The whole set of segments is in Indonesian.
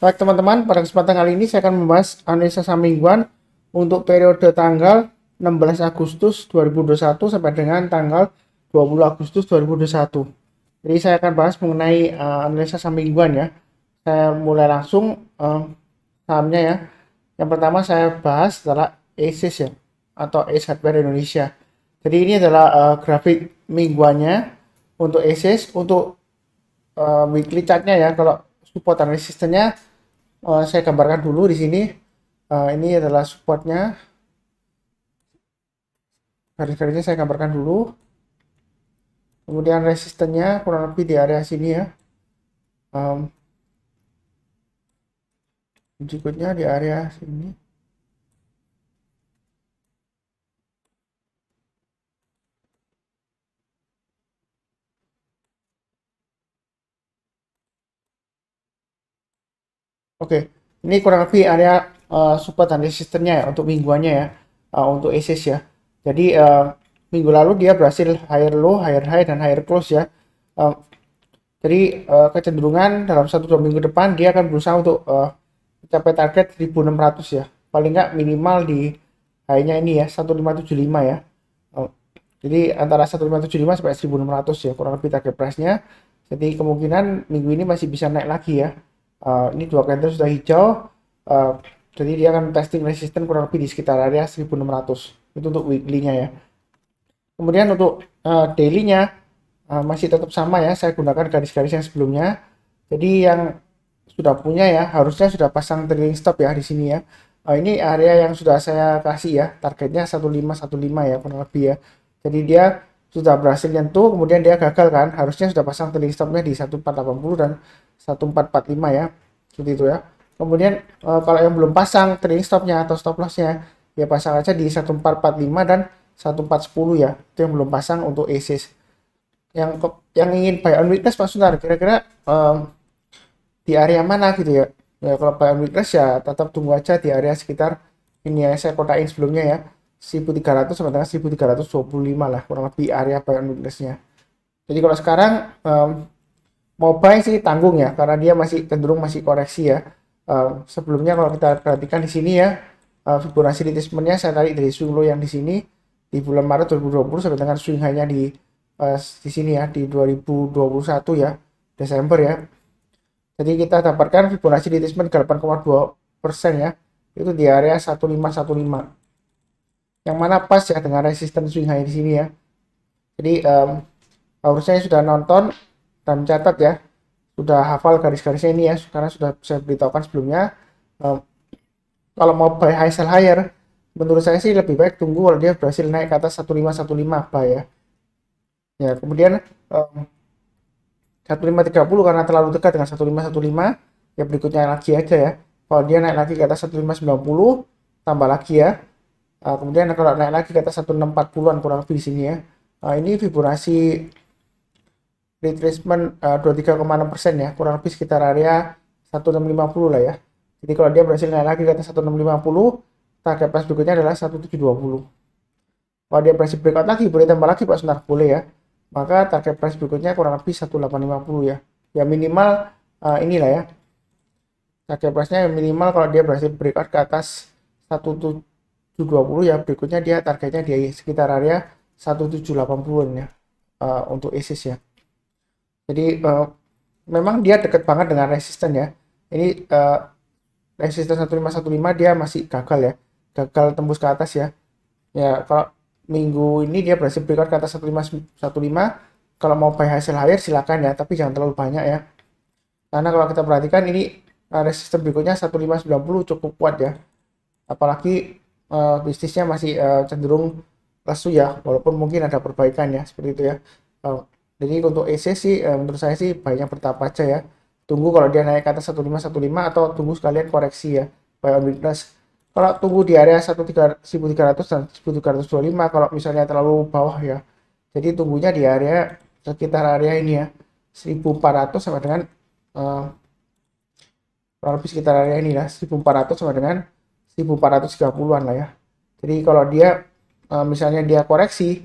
Baik teman-teman, pada kesempatan kali ini saya akan membahas analisa saham mingguan untuk periode tanggal 16 Agustus 2021 sampai dengan tanggal 20 Agustus 2021. Jadi saya akan bahas mengenai analisa saham mingguan ya. Saya mulai langsung sahamnya ya. Yang pertama saya bahas adalah ASIS ya, atau ACE Hardware Indonesia. Jadi ini adalah grafik mingguannya untuk ASIS. Untuk weekly chartnya ya, kalau support dan resistennya saya gambarkan dulu di sini. Ini adalah supportnya, garis-garisnya saya gambarkan dulu. Kemudian resistennya kurang lebih di area sini ya. Berikutnya di area sini. Oke, ini kurang lebih area support dan resistennya ya untuk mingguannya ya, untuk ASIS ya. Jadi minggu lalu dia berhasil higher low, higher high, dan higher close ya. Uh, jadi kecenderungan dalam 1-2 minggu depan dia akan berusaha untuk mencapai target 1600 ya. Paling nggak minimal di high-nya ini ya, 1575 ya. Jadi antara 1575 sampai 1600 ya kurang lebih target price-nya. Jadi kemungkinan minggu ini masih bisa naik lagi ya. Ini dua candle sudah hijau. uh, jadi dia akan testing resisten kurang lebih di sekitar area 1600. Itu untuk weekly-nya ya. Kemudian untuk daily-nya masih tetap sama ya, saya gunakan garis-garis yang sebelumnya. Jadi yang sudah punya ya harusnya sudah pasang trailing stop ya di sini ya. Ini area yang sudah saya kasih ya, targetnya 1515 ya kurang lebih ya. Jadi dia sudah berhasil nyentuh, kemudian dia gagal kan, harusnya sudah pasang trailing stopnya di 1480 dan 1445 ya, seperti itu ya. Kemudian kalau yang belum pasang trailing stopnya atau stop lossnya, ya pasang aja di 1445 dan 1410 ya, itu yang belum pasang untuk ASIS. Yang ingin buy on weakness Pak Sunar, kira-kira di area mana gitu ya. Ya kalau buy on weakness ya tetap tunggu aja di area sekitar ini ya, saya kotain sebelumnya ya, 1300 sampai dengan 1325 lah kurang lebih area buy on weakness-nya. Jadi kalau sekarang mau buy sih tanggung ya, karena dia masih cenderung masih koreksi ya. Sebelumnya kalau kita perhatikan di sini ya, Fibonacci retracement-nya saya tarik dari swing low yang di sini di bulan Maret 2020 sampai dengan swing high-nya di sini ya di 2021 ya, Desember ya. Jadi kita dapatkan Fibonacci retracement 8,2% ya, itu di area 1515. Yang mana pas ya dengan resisten swing high di sini ya. Jadi harusnya sudah nonton dan catat ya, sudah hafal garis-garisnya ini ya, karena sudah saya beritahukan sebelumnya. Kalau mau buy high sell higher, menurut saya sih lebih baik tunggu kalau dia berhasil naik ke atas 1515 buy ya. Ya kemudian 1530 karena terlalu dekat dengan 1515, ya berikutnya lagi aja ya. Kalau dia naik lagi ke atas 1590 tambah lagi ya. Kemudian kalau naik lagi ke atas 1640-an kurang lebih di sini ya. Ini Fibonacci retracement 23,6% ya, kurang lebih sekitar area 1650 lah ya. Jadi kalau dia berhasil naik lagi ke atas 1650, target price berikutnya adalah 1720. Kalau dia berhasil breakout lagi, boleh tambah lagi Pak Sunar, boleh ya. Maka target price berikutnya kurang lebih 1850 ya. Ya minimal inilah ya. Target price-nya minimal kalau dia berhasil breakout ke atas 1720 ya, berikutnya dia targetnya di sekitar area 1780 ya, untuk ASIS ya. Jadi memang dia dekat banget dengan resisten ya. Ini resisten 1515 dia masih gagal ya. Gagal tembus ke atas ya. Ya kalau minggu ini dia berhasil breakout ke atas 1515. Kalau mau buy hasil higher silakan ya, tapi jangan terlalu banyak ya. Karena kalau kita perhatikan ini resisten berikutnya 1590 cukup kuat ya. Apalagi bisnisnya masih cenderung lesu ya, walaupun mungkin ada perbaikan ya, seperti itu ya. Jadi untuk EC sih menurut saya sih baiknya bertahap aja ya. Tunggu kalau dia naik ke atas 1515 atau tunggu sekalian koreksi ya, buy on weakness. Kalau tunggu di area 1300 dan 1325 kalau misalnya terlalu bawah ya. Jadi tunggunya di area sekitar area ini ya, 1400 sampai dengan kurang lebih sekitar area ini lah, 1400 sampai dengan 1430-an lah ya. Jadi kalau dia misalnya dia koreksi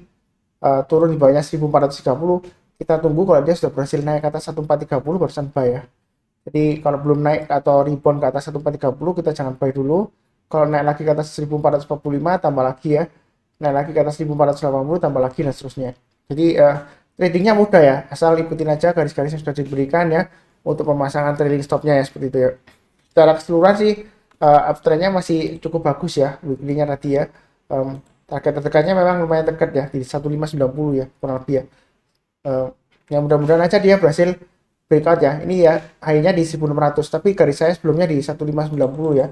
turun di bawahnya 1430, kita tunggu kalau dia sudah berhasil naik ke atas 1430 barusan buy ya. Jadi kalau belum naik atau rebound ke atas 1430 kita jangan buy dulu. Kalau naik lagi ke atas 1445 tambah lagi ya. Naik lagi ke atas 1480 tambah lagi dan seterusnya. Jadi tradingnya mudah ya, asal ikutin aja garis-garis yang sudah diberikan ya untuk pemasangan trailing stopnya ya seperti itu ya. Secara keseluruhan sih uptrendnya masih cukup bagus ya weekly-nya tadi ya. Target terdekatnya memang lumayan dekat ya di 1590 ya kurang lebih ya. Eh, yang mudah-mudahan aja dia berhasil breakout ya. Ini ya high-nya di 1600 tapi garis saya sebelumnya di 1590 ya.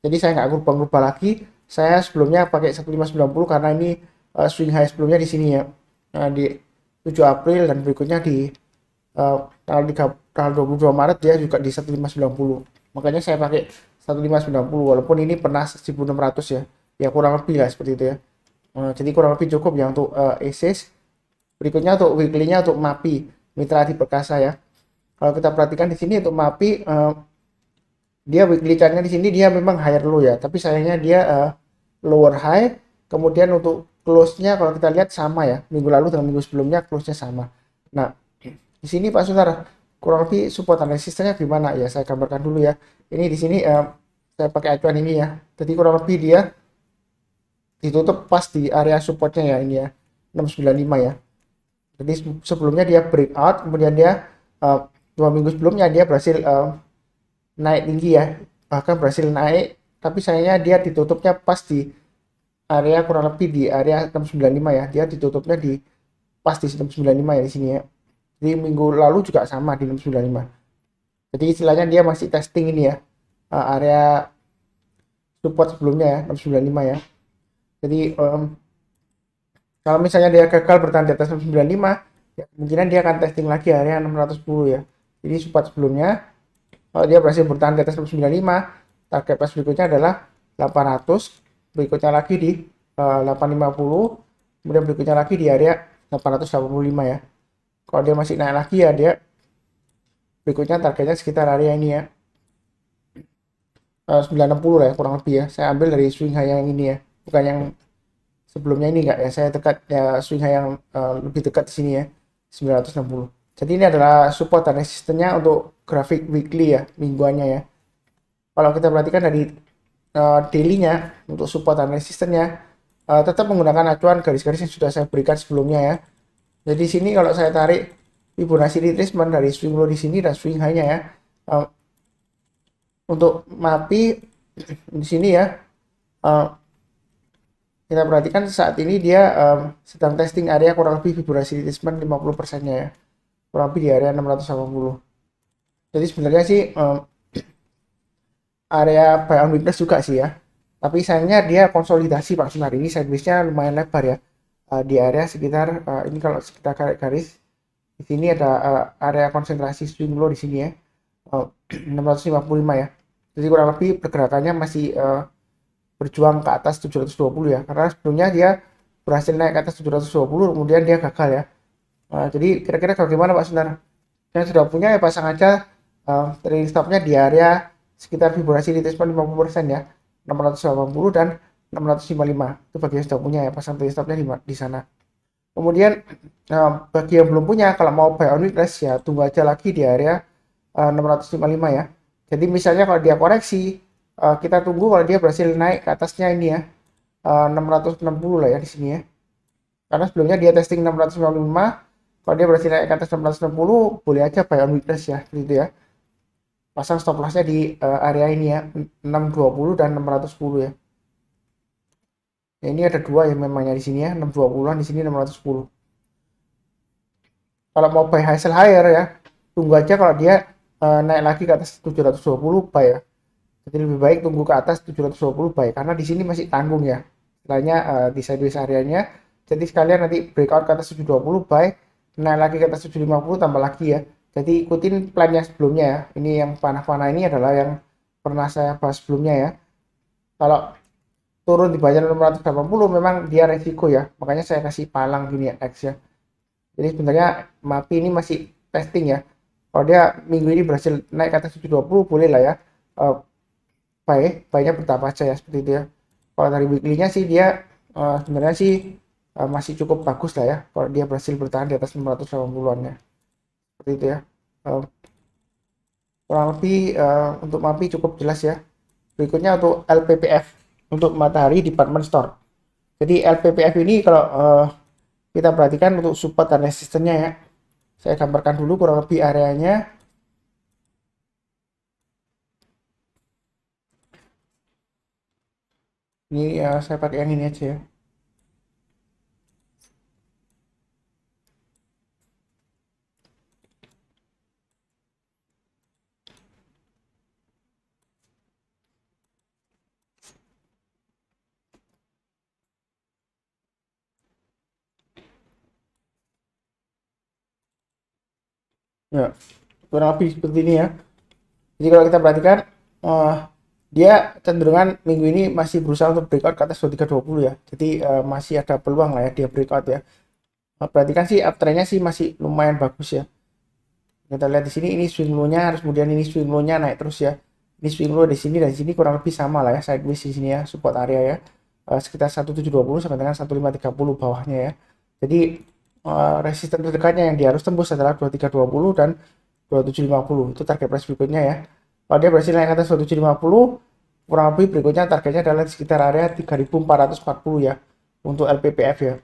Jadi saya nggak ngubah-ngubah lagi. Saya sebelumnya pakai 1590 karena ini swing high sebelumnya di sini ya. Di 7 April dan berikutnya di tanggal 3, tanggal 22 Maret dia juga di 1590. Makanya saya pakai 1590 walaupun ini pernah 1600 ya. Ya kurang lebih lah seperti itu ya. Jadi kurang lebih cukup ya untuk ASIS. Berikutnya untuk weekly-nya untuk MAPI Mitra Adi Perkasa ya. Kalau kita perhatikan di sini untuk MAPI dia weekly chart-nya di sini dia memang higher low ya, tapi sayangnya dia lower high. Kemudian untuk close-nya kalau kita lihat sama ya, minggu lalu dengan minggu sebelumnya close-nya sama. Nah, di sini Pak Saudara, kurang lebih support dan resistance-nya gimana ya? Saya gambarkan dulu ya. Ini di sini saya pakai acuan ini ya. Jadi kurang lebih dia ditutup pas di area supportnya ya ini ya, 695 ya. Jadi sebelumnya dia breakout, kemudian dia 2 minggu sebelumnya dia berhasil naik tinggi ya, bahkan berhasil naik, tapi sayangnya dia ditutupnya pas di area kurang lebih di area 695 ya, dia ditutupnya di pas di 695 ya di sini ya. Jadi minggu lalu juga sama di 695. Jadi istilahnya dia masih testing ini ya, area support sebelumnya ya 695 ya. Jadi kalau misalnya dia gagal bertahan di atas 695 ya kemungkinan dia akan testing lagi area 610 ya. Jadi support sebelumnya kalau dia berhasil bertahan di atas 695, target price berikutnya adalah 800, berikutnya lagi di 850, kemudian berikutnya lagi di area 885 ya. Kalau dia masih naik lagi ya dia berikutnya targetnya sekitar area ini ya, 960 lah ya kurang lebih ya. Saya ambil dari swing high yang ini ya, bukan yang sebelumnya ini enggak ya. Saya dekat ya swing high yang lebih dekat di sini ya, 960. Jadi ini adalah support dan resistennya untuk grafik weekly ya, mingguannya ya. Kalau kita perhatikan dari daily-nya untuk support dan resistennya tetap menggunakan acuan garis-garis yang sudah saya berikan sebelumnya ya. Jadi di sini kalau saya tarik Fibonacci retracement dari swing low di sini dan swing high-nya ya. Untuk MAPI di sini ya. Kita perhatikan saat ini dia sedang testing area kurang lebih Fibonacci retracement 50%-nya ya. Kurang lebih di area 680. Jadi sebenarnya sih area buy on weakness juga sih ya. Tapi sayangnya dia konsolidasi Pak Sunar ini sideways-nya lumayan lebar ya. Di area sekitar ini kalau kita garis di sini ada area konsentrasi swing low di sini ya. 655 ya. Jadi kurang lebih pergerakannya masih berjuang ke atas 720 ya. Karena sebelumnya dia berhasil naik ke atas 720 kemudian dia gagal ya. Jadi kira-kira bagaimana Pak Sunar? Yang sudah punya ya pasang aja trailing stopnya di area sekitar Fibonacci retracement 50% ya, 680 dan 655. Itu bagi yang sudah punya ya pasang trailing stopnya di sana. Kemudian bagi yang belum punya kalau mau buy on weakness ya tunggu aja lagi di area 655 ya. Jadi misalnya kalau dia koreksi kita tunggu kalau dia berhasil naik ke atasnya ini ya 660 lah ya di sini ya. Karena sebelumnya dia testing 695, kalau dia berhasil naik ke atas 660 boleh aja buy on weakness ya gitu ya. Pasang stop lossnya di area ini ya 620 dan 610 ya. Ya, ini ada dua yang memangnya di sini ya 620-an, di sini 610. Kalau mau buy high sell higher ya tunggu aja kalau dia naik lagi ke atas 720 buy ya. Jadi lebih baik tunggu ke atas 720 buy karena di sini masih tanggung ya. Istilahnya di sideways areanya. Jadi sekalian nanti breakout ke atas 720 buy, naik lagi ke atas 750 tambah lagi ya. Jadi ikutin plan yang sebelumnya ya. Ini yang panah-panah ini adalah yang pernah saya bahas sebelumnya ya. Kalau turun di bawah 680 memang dia resiko ya. Makanya saya kasih palang gini ya X ya. Jadi sebenarnya MAPI ini masih testing ya. Kalau dia minggu ini berhasil naik ke atas 720 boleh lah ya. Buy-nya bertahap aja ya seperti itu ya. Kalau dari weekly-nya sih dia sebenarnya sih masih cukup bagus lah ya. Kalau dia berhasil bertahan di atas 680-an ya. Seperti itu ya. kurang lebih untuk MACD cukup jelas ya. Berikutnya untuk LPPF, untuk Matahari Department Store. Jadi LPPF ini kalau kita perhatikan untuk support dan resistennya ya. Saya gambarkan dulu kurang lebih areanya. Ini ya saya pakai yang ini aja ya. Ya, kurang lebih seperti ini ya. Jadi kalau kita perhatikan eh, dia cenderungan minggu ini masih berusaha untuk breakout ke atas 2320 ya. Jadi masih ada peluang lah ya dia breakout ya. Perhatikan sih uptrendnya sih masih lumayan bagus ya. Kita lihat di sini ini swing low-nya, harus kemudian ini swing low-nya naik terus ya. Ini swing low di sini dan di sini kurang lebih sama lah ya, sideways di sini ya, support area ya. Sekitar 1720 sampai dengan 1530 bawahnya ya. Jadi resisten terdekatnya yang dia harus tembus adalah 2320 dan 2750. Itu target price berikutnya ya. Kalau dia berhasil naik ke atas 2750, kurang lebih berikutnya targetnya adalah di sekitar area 3440 ya untuk LPPF ya.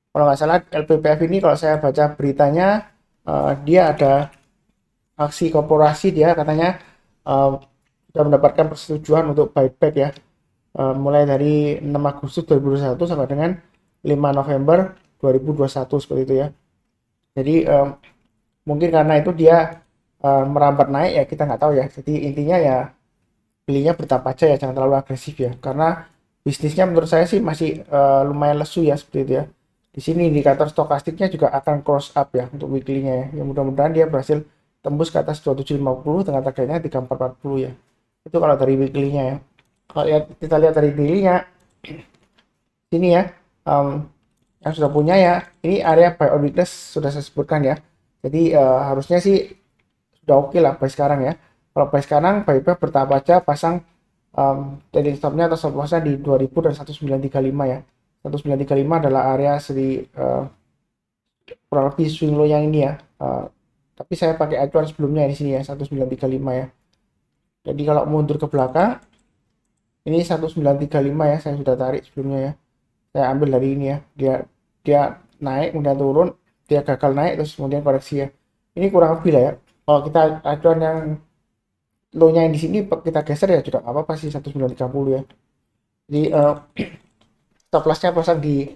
Kalau nggak salah LPPF ini kalau saya baca beritanya dia ada aksi korporasi, dia katanya sudah mendapatkan persetujuan untuk buyback ya, mulai dari 6 Agustus 2021 sampai dengan 5 November 2021 seperti itu ya. Jadi mungkin karena itu dia merambat naik ya, kita nggak tahu ya. Jadi intinya ya belinya bertahap aja ya, jangan terlalu agresif ya, karena bisnisnya menurut saya sih masih lumayan lesu ya seperti itu ya. Di sini indikator stokastiknya juga akan cross up ya untuk weekly-nya ya. Yang mudah-mudahan dia berhasil tembus ke atas 2750 dengan targetnya 3440 ya. Itu kalau dari weekly-nya ya. Kalau kita lihat dari daily-nya sini ya, yang sudah punya ya, ini area buy on weakness sudah saya sebutkan ya. Jadi harusnya sih sudah oke lah buy sekarang ya. Kalau buy sekarang, buy bertahap aja, pasang trading stopnya atau stop lossnya di 2000 dan 1935 ya. 1935 adalah area seri kurang lebih swing low yang ini ya. Tapi saya pakai acuan sebelumnya di sini ya, 1935 ya. Jadi kalau mundur ke belakang, ini 1935 ya, saya sudah tarik sebelumnya ya. Saya ambil dari ini ya, dia naik kemudian turun, dia gagal naik terus kemudian koreksi ya. Ini kurang lebih lah ya. Kalau kita acuan yang low-nya yang di sini kita geser ya juga nggak apa-apa sih, 1930 ya. Jadi stop loss-nya pasang di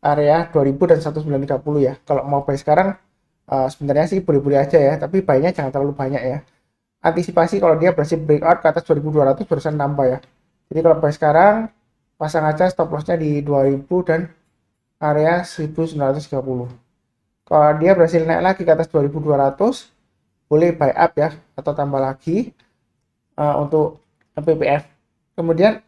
area 2000 dan 1930 ya. Kalau mau buy sekarang sebenarnya sih boleh-boleh aja ya, tapi buy-nya jangan terlalu banyak ya. Antisipasi kalau dia berhasil breakout ke atas 2200 barusan nambah ya. Jadi kalau buy sekarang pasang aja stop loss-nya di 2000 dan area 1930. Kalau dia berhasil naik lagi ke atas 2200, boleh buy up ya atau tambah lagi untuk MPPF. Kemudian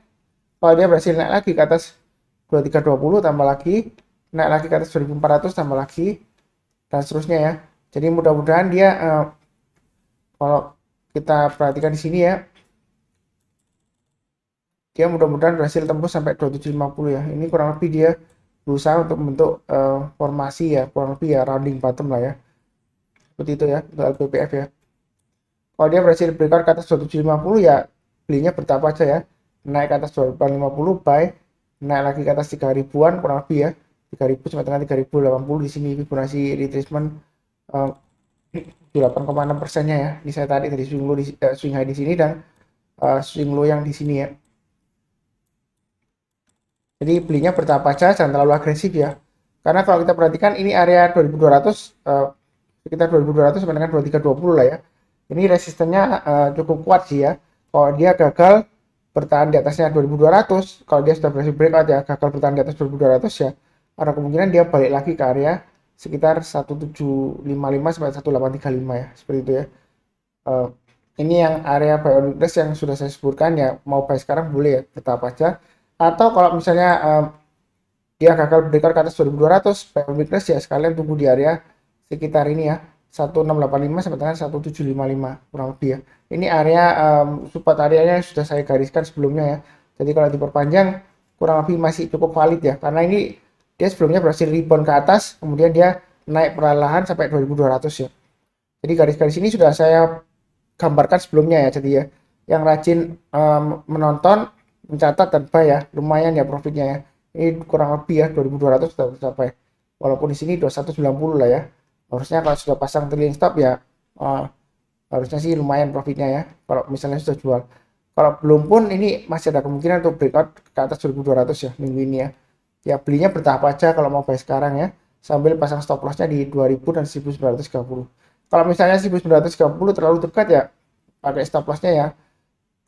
kalau dia berhasil naik lagi ke atas 2320 tambah lagi, naik lagi ke atas 2400 tambah lagi, dan seterusnya ya. Jadi mudah-mudahan dia kalau kita perhatikan di sini ya, dia mudah-mudahan berhasil tembus sampai 2750 ya. Ini kurang lebih dia berusaha untuk membentuk formasi ya, kurang lebih ya rounding bottom lah ya. Seperti itu ya untuk LPPF ya. Kalau dia berhasil breakout ke atas 2750 ya belinya bertahap aja ya. Naik ke atas 2850 buy, naik lagi ke atas 3000-an kurang lebih ya. 3000 sampai dengan 3080 di sini Fibonacci retracement 8,6%-nya ya. Ini saya tarik dari swing low di swing high di sini dan swing low yang di sini ya. Jadi belinya bertahap aja, jangan terlalu agresif ya. Karena kalau kita perhatikan ini area 2200 sekitar 2200 sampai dengan 2320 lah ya. Ini resistennya cukup kuat sih ya. Kalau dia gagal bertahan di atasnya 2200, kalau dia sudah berhasil breakout ya, gagal bertahan di atas 2200 ya, ada kemungkinan dia balik lagi ke area sekitar 1755 sampai 1835 ya, seperti itu ya. Ini yang area buy on weakness yang sudah saya sebutkan ya, mau buy sekarang boleh ya, bertahap aja. Atau kalau misalnya dia gagal breakout ke atas 2200 buy on weakness ya, sekalian tunggu di area sekitar ini ya, 1685 sampai dengan 1755 kurang lebih ya. Ini area support areanya sudah saya gariskan sebelumnya ya. Jadi kalau diperpanjang kurang lebih masih cukup valid ya, karena ini dia sebelumnya berhasil rebound ke atas, kemudian dia naik perlahan sampai 2200 ya. Jadi garis-garis ini sudah saya gambarkan sebelumnya ya. Jadi ya yang rajin menonton, mencatat dan buy ya, lumayan ya profitnya ya. Ini kurang lebih ya 2.200 sudah tercapai. Walaupun di sini 2190 lah ya. Harusnya kalau sudah pasang trailing stop ya harusnya sih lumayan profitnya ya. Kalau misalnya sudah jual. Kalau belum pun ini masih ada kemungkinan untuk breakout ke atas 2.200 ya minggu ini ya. Ya belinya bertahap aja kalau mau buy sekarang ya. Sambil pasang stop lossnya di 2000 dan 1930. Kalau misalnya 1930 terlalu dekat ya pakai stop lossnya ya.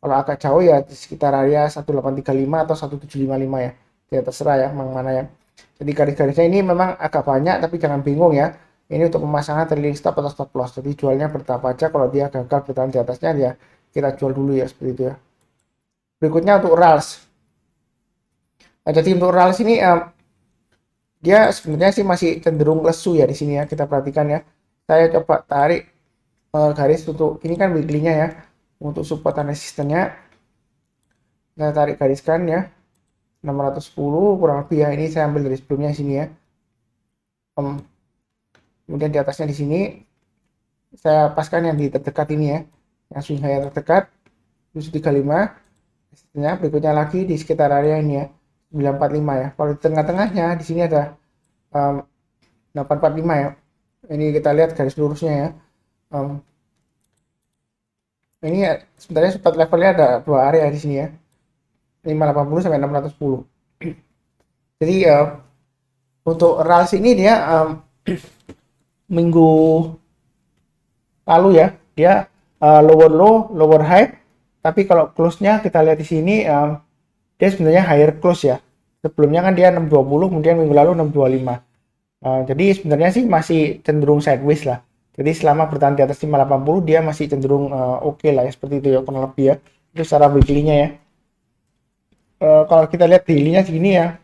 Kalau agak jauh ya di sekitar area 1835 atau 1755 ya. Ya terserah ya mana ya. Jadi garis-garisnya ini memang agak banyak tapi jangan bingung ya. Ini untuk pemasangan trailing stop atau stop loss. Jadi jualnya bertahap aja, kalau dia gagal bertahan di atasnya ya kita jual dulu ya seperti itu ya. Berikutnya untuk RALS. Nah, jadi untuk RALS ini dia sebenarnya sih masih cenderung lesu ya di sini ya. Kita perhatikan ya. Saya coba tarik garis untuk ini kan weekly-nya ya. Untuk support dan resistennya saya tarik gariskan ya. 610 kurang lebih ya. Ini saya ambil dari sebelumnya sini ya. Kemudian di atasnya di sini saya paskan yang di terdekat ini ya, yang swing high terdekat 735. Resistennya berikutnya lagi di sekitar area ini ya 945 ya. Kalau di tengah-tengahnya di sini ada 845 ya. Ini kita lihat garis lurusnya ya. Ini ya, sebenarnya support levelnya ada dua area di sini ya, 580 sampai 610. Jadi untuk RALS ini dia minggu lalu ya dia lower low, lower high, tapi kalau close-nya kita lihat di sini dia sebenarnya higher close ya. Sebelumnya kan dia 620, kemudian minggu lalu 625. Jadi sebenarnya sih masih cenderung sideways lah. Jadi selama bertahan di atas 580 dia masih cenderung oke lah ya, seperti itu ya kurang lebih ya. Itu secara weekly-nya ya. Kalau kita lihat daily-nya segini ya.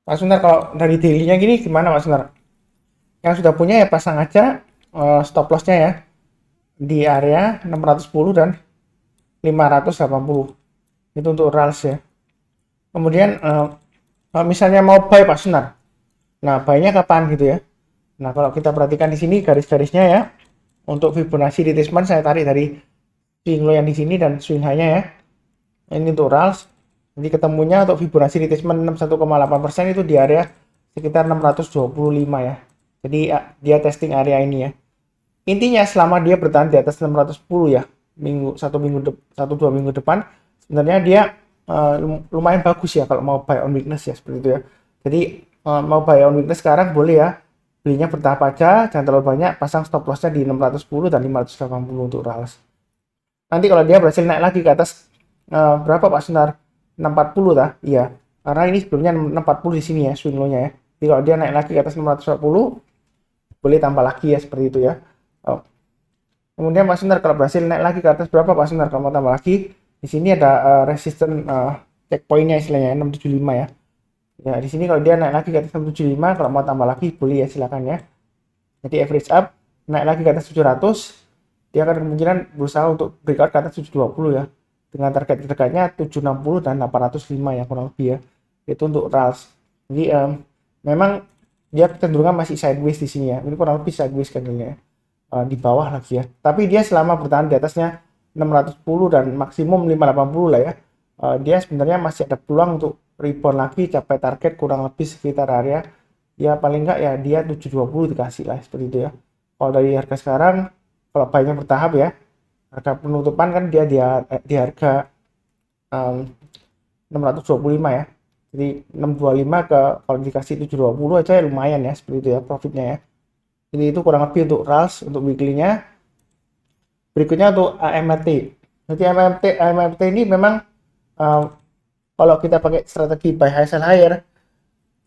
Mas Sunar, kalau dari daily-nya gini gimana Mas Sunar? Yang sudah punya ya pasang aja stop loss-nya ya di area 610 dan 580. Itu untuk RALS ya. Kemudian misalnya mau buy Pak Sunar. Nah, buy-nya kapan gitu ya? Nah, kalau kita perhatikan di sini garis-garisnya ya. Untuk Fibonacci retracement saya tarik dari swing low yang di sini dan swing high-nya ya. Ini untuk RALS. Jadi ketemunya untuk Fibonacci retracement 61,8% itu di area sekitar 625 ya. Jadi dia testing area ini ya. Intinya selama dia bertahan di atas 610 ya, satu dua minggu depan sebenarnya dia lumayan bagus ya kalau mau buy on weakness ya, seperti itu ya. Jadi mau buy on weakness sekarang boleh ya. Belinya bertahap aja, jangan terlalu banyak, pasang stop lossnya di 610 dan 580 untuk RALS. Nanti kalau dia berhasil naik lagi ke atas berapa Pak Sunar? 640 dah, iya. Karena ini sebelumnya 640 di sini ya swing low-nya ya. Jadi kalau dia naik lagi ke atas 640 boleh tambah lagi ya, seperti itu ya. Kemudian Pak Sunar kalau berhasil naik lagi ke atas berapa Pak Sunar kalau mau tambah lagi? Di sini ada resisten checkpointnya istilahnya 675 ya. Ya di sini kalau dia naik lagi ke atas 675, kalau mau tambah lagi boleh ya, silakan ya. Jadi average up naik lagi ke atas 700, dia akan kemungkinan berusaha untuk breakout ke atas 720 ya. Dengan target terdekatnya 760 dan 805 ya kurang lebih ya. Itu untuk RALS. Jadi memang dia kecenderungan masih sideways di sini ya. Ini kurang lebih sideways candlenya ya. Di bawah lagi ya. Tapi dia selama bertahan di atasnya 610 dan maksimum 580 lah ya. Dia sebenarnya masih ada peluang untuk rebound lagi, capai target kurang lebih sekitar area ya paling enggak ya dia 720 dikasih lah, seperti itu ya. Kalau dari harga sekarang, kalau buy-nya bertahap ya, harga penutupan kan dia di harga 625 ya. Jadi 625 ke kalau dikasih 720 aja ya lumayan ya, seperti itu ya profitnya ya. Jadi itu kurang lebih untuk RALS untuk weekly-nya. Berikutnya untuk AMRT. Jadi AMRT ini memang kalau kita pakai strategi buy high sell higher,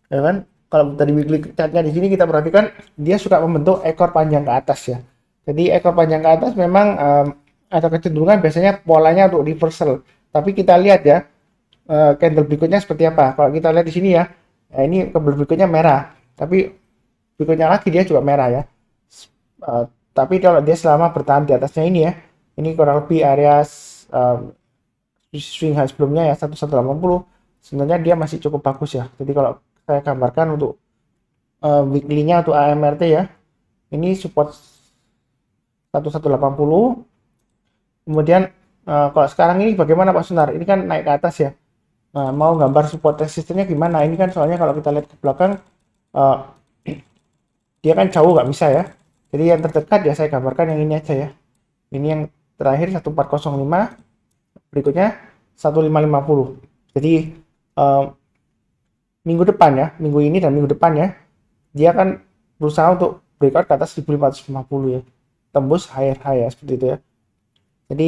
ya kan? Kalau dari weekly chart-nya di sini kita perhatikan dia suka membentuk ekor panjang ke atas ya. Jadi ekor panjang ke atas memang ada kecenderungan biasanya polanya untuk reversal. Tapi kita lihat ya candle berikutnya seperti apa. Kalau kita lihat di sini ya, ini candle berikutnya merah. Tapi berikutnya lagi dia juga merah ya. Tapi kalau dia selama bertahan di atasnya ini ya, ini kurang lebih area swing high sebelumnya ya 1180, sebenarnya dia masih cukup bagus ya. Jadi kalau saya gambarkan untuk weekly-nya untuk AMRT ya, ini support 1180. Kemudian kalau sekarang ini bagaimana Pak Sunar? Ini kan naik ke atas ya. Nah, mau gambar support resistennya gimana? Ini kan soalnya kalau kita lihat ke belakang, eh, dia kan jauh nggak bisa ya. Jadi yang terdekat ya saya gambarkan yang ini aja ya. Ini yang terakhir 1405, berikutnya 1550. Jadi eh, minggu depan ya, minggu ini dan minggu depan ya, dia akan berusaha untuk breakout ke atas 1550 ya. Tembus higher high ya seperti itu ya. Jadi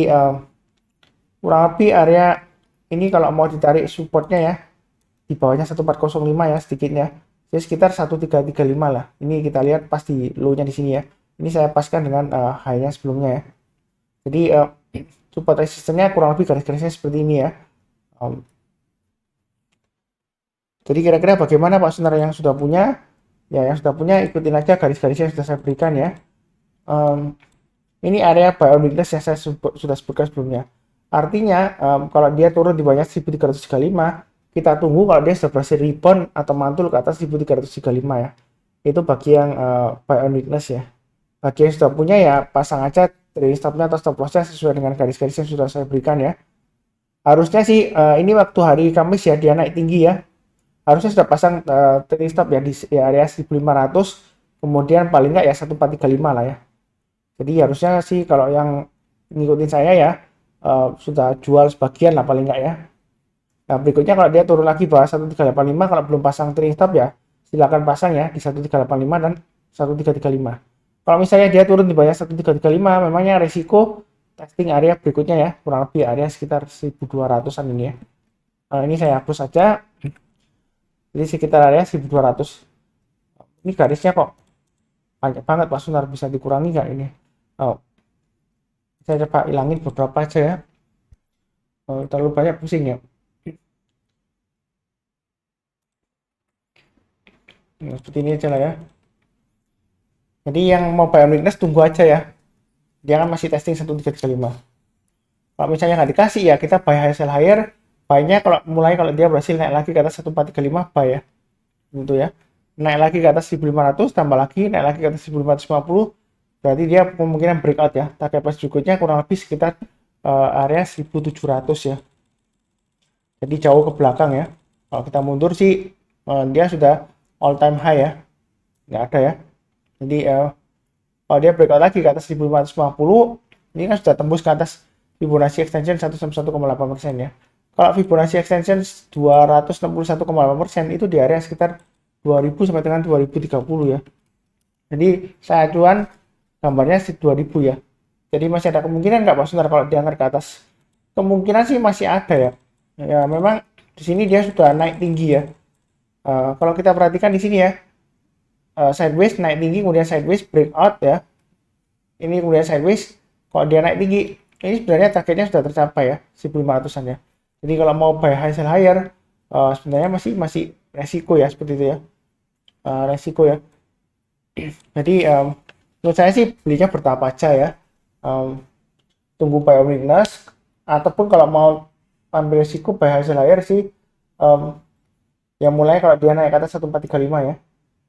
kurang lebih area ini kalau mau ditarik supportnya ya di bawahnya 1405 ya sedikitnya. Jadi sekitar 1335 lah. Ini kita lihat pas di low-nya di sini ya. Ini saya paskan dengan high-nya sebelumnya ya. Jadi support resistennya kurang lebih garis-garisnya seperti ini ya. Jadi kira-kira bagaimana Pak Sunar yang sudah punya? Ya yang sudah punya ikutin aja garis-garisnya yang sudah saya berikan ya. Ini area buy on weakness yang saya sudah sebutkan sebelumnya. Artinya kalau dia turun di bawah 1335, kita tunggu kalau dia sudah berhasil rebound atau mantul ke atas 1335 ya. Itu bagi yang buy on weakness ya. Bagi yang sudah punya ya pasang aja trailing stopnya atau stop lossnya sesuai dengan garis-garis yang sudah saya berikan ya. Harusnya sih ini waktu hari Kamis ya dia naik tinggi ya. Harusnya sudah pasang trailing stop ya di area 1500, kemudian paling nggak ya 1435 lah ya. Jadi harusnya sih kalau yang ngikutin saya ya sudah jual sebagian lah paling nggak ya. Nah berikutnya kalau dia turun lagi bawah 1385, kalau belum pasang trailing stop ya silakan pasang ya di 1385 dan 1335. Kalau misalnya dia turun di bawah 1335, memangnya resiko testing area berikutnya ya, kurang lebih area sekitar 1200-an ini ya. Ini saya hapus saja. Jadi sekitar area 1200. Ini garisnya kok banyak banget Pak Sunar, bisa dikurangi nggak ini? Saya coba hilangin beberapa aja ya. Terlalu banyak pusing ya. Nah, seperti ini aja lah ya. Jadi yang mau buy on weakness tunggu aja ya. Dia kan masih testing 1335. Kalau misalnya nggak dikasih ya kita buy high sell higher. Buy-nya kalau dia berhasil naik lagi ke atas 1435 buy ya. Gitu ya. Naik lagi ke atas 1500, tambah lagi naik lagi ke atas 1550. Berarti dia kemungkinan breakout ya. Target price berikutnya kurang lebih sekitar area 1700 ya. Jadi jauh ke belakang ya. Kalau kita mundur sih dia sudah all time high ya. Nggak ada ya. Jadi kalau dia breakout lagi ke atas 1550, ini kan sudah tembus ke atas Fibonacci extension 161,8% ya. Kalau Fibonacci extension 261,8% itu di area sekitar 2000 sampai dengan 2030 ya. Jadi saya acuan gambarnya 2000 ya. Jadi masih ada kemungkinan nggak Pak Sunar kalau diangkat ke atas? Kemungkinan sih masih ada ya. Ya memang di sini dia sudah naik tinggi ya. Kalau kita perhatikan di sini ya, sideways naik tinggi, kemudian sideways breakout ya. Ini kemudian sideways, kalau dia naik tinggi, ini sebenarnya targetnya sudah tercapai ya, 1500-an ya. Jadi kalau mau buy high sell higher, sebenarnya masih resiko ya seperti itu ya. Resiko ya. Jadi menurut saya sih belinya bertahap aja ya. Tunggu buy on weakness, ataupun kalau mau ambil resiko buy high sell higher sih yang mulai kalau dia naik ke atas 1435 ya.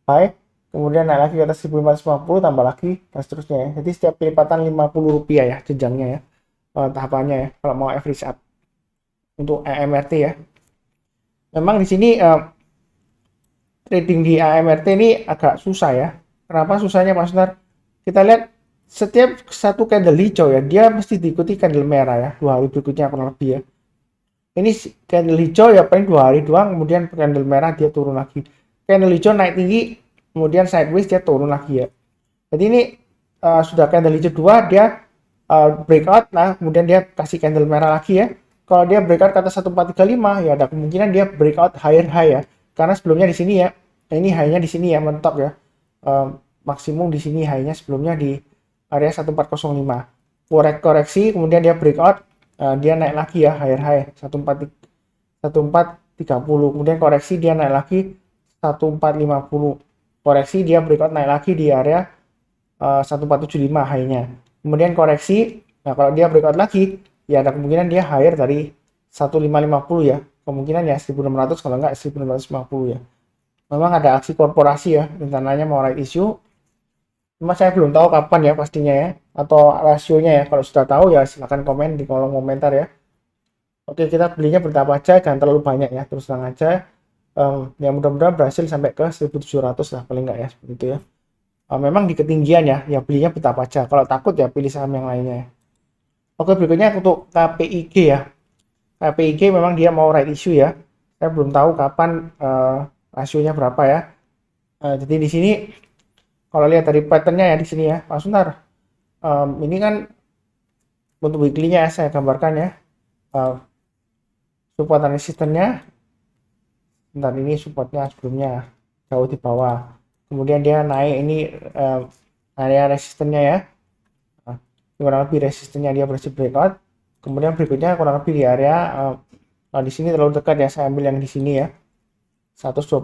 Buy, kemudian naik lagi ke atas 1550, tambah lagi dan seterusnya ya. Jadi setiap pelipatan Rp50 ya jenjangnya ya, tahapannya ya kalau mau average up untuk AMRT ya. Memang di sini trading di AMRT ini agak susah ya. Kenapa susahnya Mas Sunar? Kita lihat setiap satu candle hijau ya, dia mesti diikuti candle merah ya, 2 hari berikutnya kurang lebih ya. Ini candle hijau ya paling 2 hari doang, kemudian candle merah dia turun lagi. Candle hijau naik tinggi, kemudian sideways dia turun lagi ya. Jadi ini sudah candle hijau 2 dia breakout, nah kemudian dia kasih candle merah lagi ya. Kalau dia breakout ke atas 1435 ya ada kemungkinan dia breakout higher high ya. Karena sebelumnya di sini ya, ini high-nya di sini ya mentok ya. Maksimum di sini high-nya sebelumnya di area 1405. Koreksi kemudian dia breakout, dia naik lagi ya higher high 1430. Kemudian koreksi dia naik lagi 1450. Koreksi dia breakout naik lagi di area 1475 high-nya. Kemudian koreksi, nah kalau dia breakout lagi ya ada kemungkinan dia higher dari 1550 ya. Kemungkinan ya 1600 kalau enggak 1650 ya. Memang ada aksi korporasi ya, rencananya mau right issue. Cuma saya belum tahu kapan ya pastinya ya, atau rasionya ya. Kalau sudah tahu ya silahkan komen di kolom komentar ya. Oke, kita belinya bertahap aja, jangan terlalu banyak ya, terus terang aja. Ya mudah-mudahan berhasil sampai ke 1.700 lah paling nggak ya, seperti itu ya. Memang di ketinggian ya, ya belinya bertahap aja. Kalau takut ya pilih saham yang lainnya ya. Oke, berikutnya untuk KPIG ya. KPIG memang dia mau right issue ya. Saya belum tahu kapan rasionya berapa ya. Jadi di sini kalau lihat dari patternnya ya di sini ya, Pak Suntar. Ini kan untuk weekly-nya ya, saya gambarkan ya. Support dan resistennya. Bentar, ini supportnya sebelumnya jauh di bawah. Kemudian dia naik ini area resistennya ya. Kurang lebih resistennya dia berhasil breakout. Kemudian berikutnya kurang lebih di area di sini terlalu dekat ya, saya ambil yang di sini ya, 125.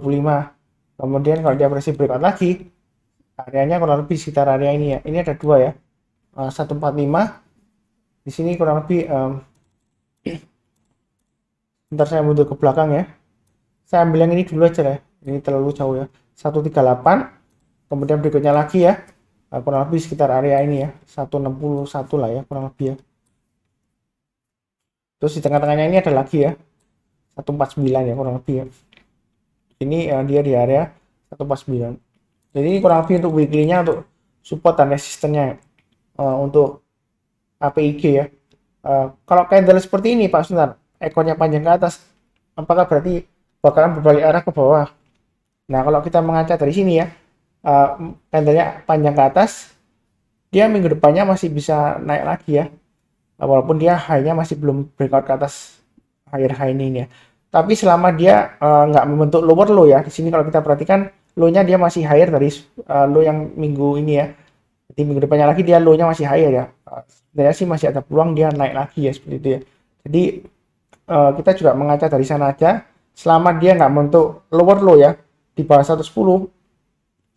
Kemudian kalau dia berhasil breakout lagi, areanya kurang lebih sekitar area ini ya. Ini ada dua ya, 145. Di sini kurang lebih bentar saya mundur ke belakang ya. Saya ambil yang ini dulu aja ya. Ini terlalu jauh ya. 138. Kemudian berikutnya lagi ya. Kurang lebih sekitar area ini ya. 161 lah ya kurang lebih ya. Terus di tengah-tengahnya ini ada lagi ya. 149 ya kurang lebih ya. Ini dia di area 149. Jadi ini kurang lebih untuk weekly-nya untuk support dan resistennya untuk APIG ya. Kalau candle seperti ini Pak Sunar, ekornya panjang ke atas, apakah berarti bakalan berbalik arah ke bawah? Nah, kalau kita mengaca dari sini ya, candlenya panjang ke atas, dia minggu depannya masih bisa naik lagi ya. Walaupun dia high-nya masih belum breakout ke atas higher high ini ya. Tapi selama dia nggak membentuk lower low ya, di sini kalau kita perhatikan low-nya dia masih higher dari low yang minggu ini ya. Jadi minggu depannya lagi dia low-nya masih higher ya. Sebenarnya sih masih ada peluang dia naik lagi ya seperti itu ya. Jadi kita juga mengaca dari sana aja. Selama dia nggak membentuk lower low ya di bawah 110,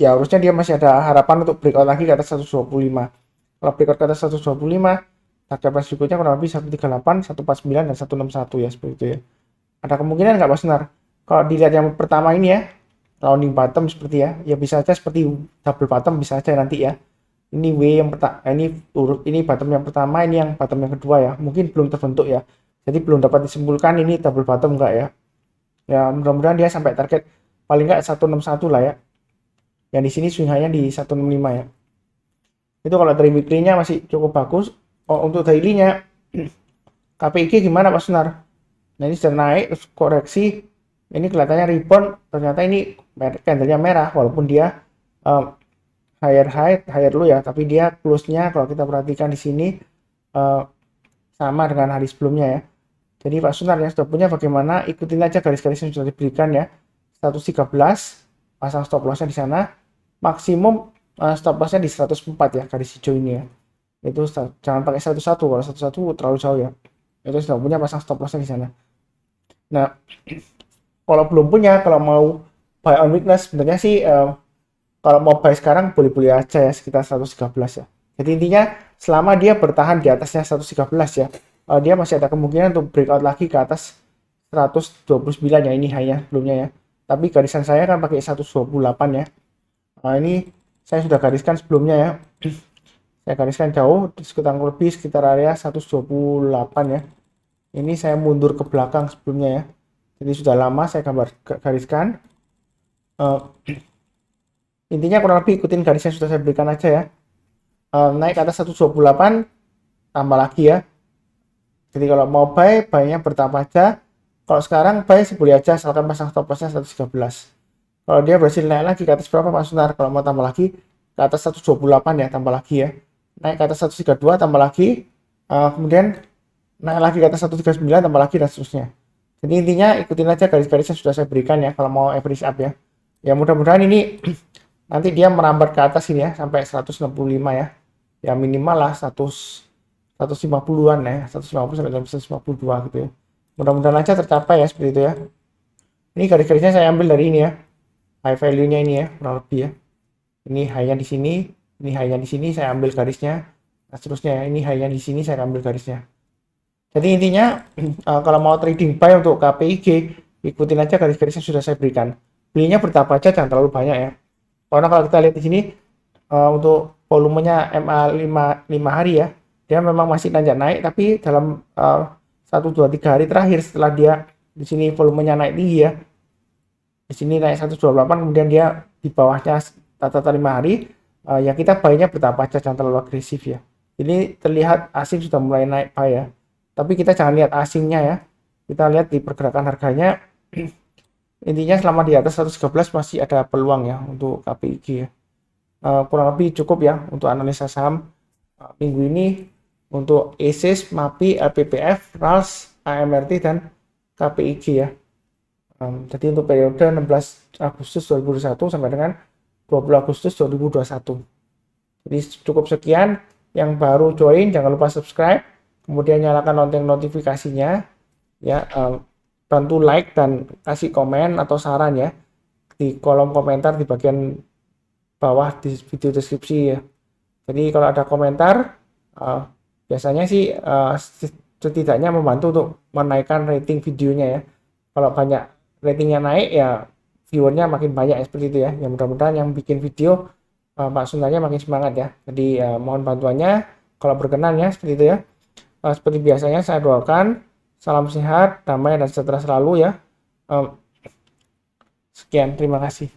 ya harusnya dia masih ada harapan untuk breakout lagi ke atas 125. Kalau breakout ke atas 125, target price berikutnya kurang lebih 138, 149 dan 161 ya seperti itu ya. Ada kemungkinan nggak Mas Nar? Kalau dilihat yang pertama ini ya, rounding bottom seperti ya bisa aja seperti double bottom bisa aja nanti ya. Ini W yang pertama, ini bottom yang pertama, ini yang bottom yang kedua ya. Mungkin belum terbentuk ya. Jadi belum dapat disimpulkan ini double bottom enggak ya. Ya mudah-mudahan dia sampai target paling nggak 161 lah ya. Yang di sini swing high-nya di 165 ya. Itu kalau dari weekly-nya masih cukup bagus. Untuk daily-nya KPIG gimana Pak Sunar? Nah ini sudah naik terus koreksi. Ini kelihatannya rebound, ternyata ini candlenya merah walaupun dia higher high, higher low ya, tapi dia close-nya kalau kita perhatikan di sini sama dengan hari sebelumnya ya. Jadi Pak Sunar yang sudah punya bagaimana, ikutin aja garis-garis yang sudah diberikan ya. 113, pasang stop loss-nya di sana. Maksimum stop loss-nya di 104 ya, garis hijau ini ya. Itu jangan pakai 11, kalau 11 terlalu jauh ya. Itu sudah punya pasang stop loss-nya di sana. Nah, kalau belum punya, kalau mau buy on weakness, sebenarnya sih kalau mau buy sekarang boleh-boleh aja ya, sekitar 113 ya. Jadi intinya selama dia bertahan di atasnya 113 ya, dia masih ada kemungkinan untuk breakout lagi ke atas 129 ya, ini high-nya sebelumnya ya. Tapi garisan saya kan pakai 128 ya. Nah, ini saya sudah gariskan sebelumnya ya. Saya gariskan jauh, sekitar lebih sekitar area 128 ya. Ini saya mundur ke belakang sebelumnya ya. Jadi sudah lama saya gariskan. Intinya kurang lebih ikutin garis yang sudah saya berikan aja ya. Naik ke atas 128, tambah lagi ya. Jadi kalau mau buy-nya bertahap aja. Kalau sekarang buy boleh aja, asalkan pasang stop loss-nya 113. Kalau dia berhasil naik lagi ke atas berapa Pak Sunar? Kalau mau tambah lagi ke atas 128 ya, tambah lagi ya. Naik ke atas 132, tambah lagi. Kemudian naik lagi ke atas 139, tambah lagi dan seterusnya. Jadi intinya ikutin aja garis-garis yang sudah saya berikan ya kalau mau average up ya. Ya mudah-mudahan ini nanti dia merambat ke atas ini ya sampai 165 ya. Ya minimal lah 150-an ya, 150 sampai 152 gitu ya. Mudah-mudahan aja tercapai ya seperti itu ya. Ini garis-garisnya saya ambil dari ini ya. High value-nya ini ya, kurang lebih ya. Ini high-nya di sini, ini high-nya di sini saya ambil garisnya. Nah, seterusnya ya, ini high-nya di sini saya ambil garisnya. Jadi intinya kalau mau trading buy untuk KPIG, ikutin aja garis-garis yang sudah saya berikan. Belinya bertahap aja, jangan terlalu banyak ya. Karena kalau kita lihat di sini untuk volumenya MA 5 hari ya, dia memang masih nanjak naik, tapi dalam 1 2 3 hari terakhir setelah dia di sini volumenya naik tinggi ya. Di sini naik 128, kemudian dia di bawahnya rata-rata 5 hari, ya kita buy-nya bertahap aja, jangan terlalu agresif ya. Ini terlihat asing sudah mulai naik buy ya. Tapi kita jangan lihat asingnya ya. Kita lihat di pergerakan harganya. Intinya selama di atas 113 masih ada peluang ya untuk KPIG ya. Kurang lebih cukup ya untuk analisa saham minggu ini untuk ESIS, MAPI, LPPF, RALS, AMRT dan KPIG ya. Jadi untuk periode 16 Agustus 2021 sampai dengan 20 Agustus 2021. Jadi cukup sekian. Yang baru join jangan lupa subscribe, kemudian nyalakan lonceng notifikasinya ya. Bantu like dan kasih komen atau saran ya di kolom komentar di bagian bawah di video deskripsi ya. Jadi kalau ada komentar biasanya sih setidaknya membantu untuk menaikkan rating videonya ya. Kalau banyak ratingnya naik ya viewernya makin banyak seperti itu ya. Yang mudah-mudahan yang bikin video Pak Sundanya makin semangat ya. Jadi mohon bantuannya kalau berkenan ya seperti itu ya. Seperti biasanya saya doakan salam sehat, damai dan sejahtera selalu ya. Sekian, terima kasih.